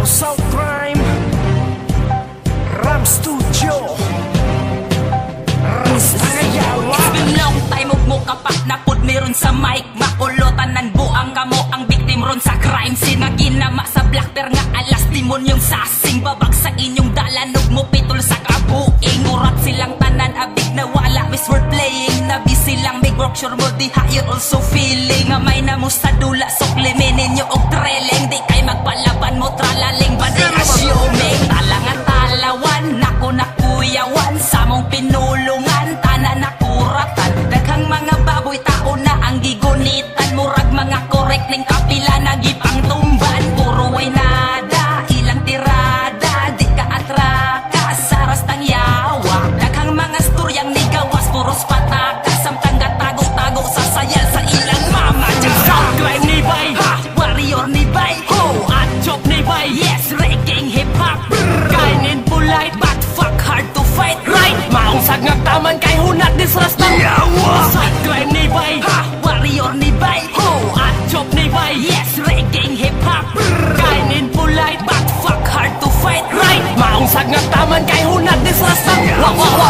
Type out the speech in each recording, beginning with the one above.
South Crime Ram Studio Rasta Ngayawa. It's been long time ug mo kapak na pud meron sa mic. Makulotan nan buang kamo ang victim ron sa crime scene. Nga ginama sa blackter nga alas demonyong sasing. Babag sa inyong dalan ug mo pitol sa kabuing. Urat silang tanan abig na wala wis we're playing. Nabi silang may work sure mo diha you're also feeling. Nga may namo sa dula suklimin ninyo og treleng. Di kay magpalaban mo tralaling badi assuming. Talangan talawan nako nakuyawan sa mong pinulungan tanan nakuratan. Daghang mga baboy tao na ang gigunitan. Murag mga korek ning kapila nagipang tumban. Puro way nada ilang tirada. Di ka atraka sa rastang yawa. Daghang mga storyang nigawas puros pataka. Samtang gatago-tago sa sayal sa ilang mama. South Crime ni bay, ha! Warrior ni bay, ho! At chop ni bay, yes! Reggae hip-hop. Kind and polite but fuck hard to fight, right? Maong sagnag taman kay hunat disrastang yawa. South Crime ni bay, ha! Warrior ni bay, ho! At chop ni bay, yes! Reggae hip-hop. Kind and polite but fuck hard to fight, right? Maong sagnag taman kay hunat disrastang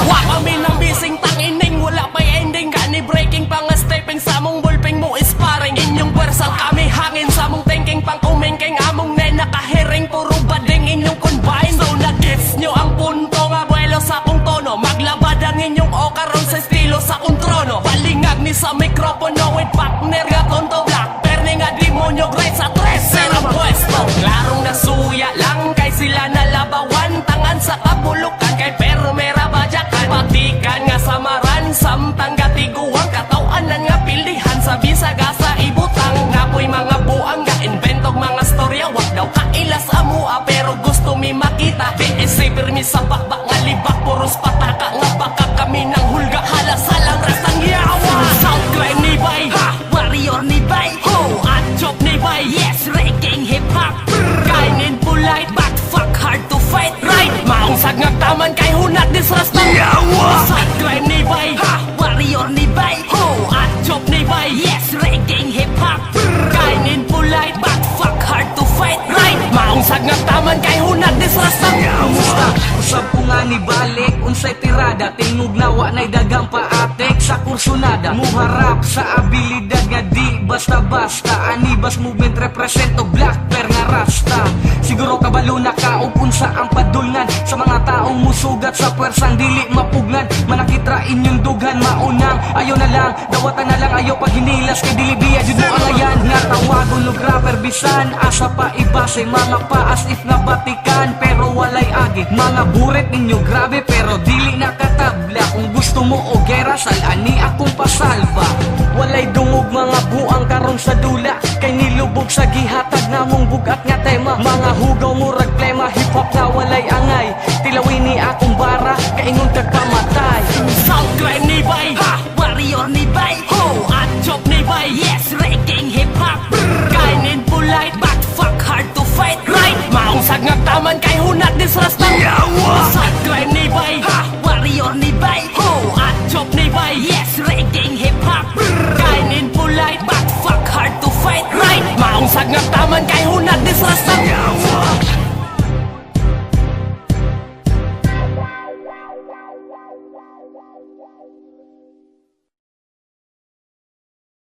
wak amin ang bising tangining wala pa'y ending gani breaking pang stepping sa mong bulping mo isparing inyong pwersang kami hangin sa mong thinking pang kumingking among nena kahiring puro bading inyong combine. So nag-gets nyo ang punto nga buwelo sa kong tono. Maglabad ang inyong okaron sa estilo sa kong trono. Balingag ni sa mikropono with partner nga tonto black perni nga demonyo great sa tresero pwesto. Klarong nasuya lang kay sila nalabawan. Tangan sa kabulukan kay pero mera bajakan. Patikan nga samaran samtang gatiguang katauanan nga pildihan sa bisaga sa ibutang. Napoy mga buang ga inventog mga storya. Wag daw kailas amua pero gusto mi makita. BSC pirmi sa bakbak nga libak puros pataka. Nga baka kami ng hulga halasalang rastang yawa. South Crime ni bay, ha! Warrior ni bay, ho! At chop ni bay, yes! Reggae hip-hop. Kind and polite but fuck hard to fight, right? Maong sagnag taman kay hunat disrastang yawa. South Crime ni bay, ha! Warrior ni bay, ho! At chop ni bay, yes! Reggae hip-hop. Kind and polite but fuck hard to fight, right? Maong sagnag taman kay hunat disrastang yawa. Usab ko nga ni balik, unsay tirada. Tingog na wa na'y dagang paatek sa kursunada. Muharap sa abilidad nga di basta-basta. Anibas movement represent og black per nga rasta. Siguro kabalo na ka og unsa ang padulngan sa mga taong musugat sa pwersang dili mapugnan. Manakitra inyong dughan maunang ayaw na lang, dawatan na lang ayaw pag hinilas kay dili biya jud mo ang ayan nga tawagon og rapper bisan asa pa ibase mga paas if nga batikan pero walay agi. Mga buret ninyo grabe pero dili nakatabla. Kung gusto mo o gera salani akong pasalba. Walay dungog mga buang karon sa dula kay nilubog sa gihatag namong bugat nga tema. Mga hugaw murag plema hip hop na walay angay. Tilawin ni akong bara kaingon kag pamatay. South Crime ni bay, ha!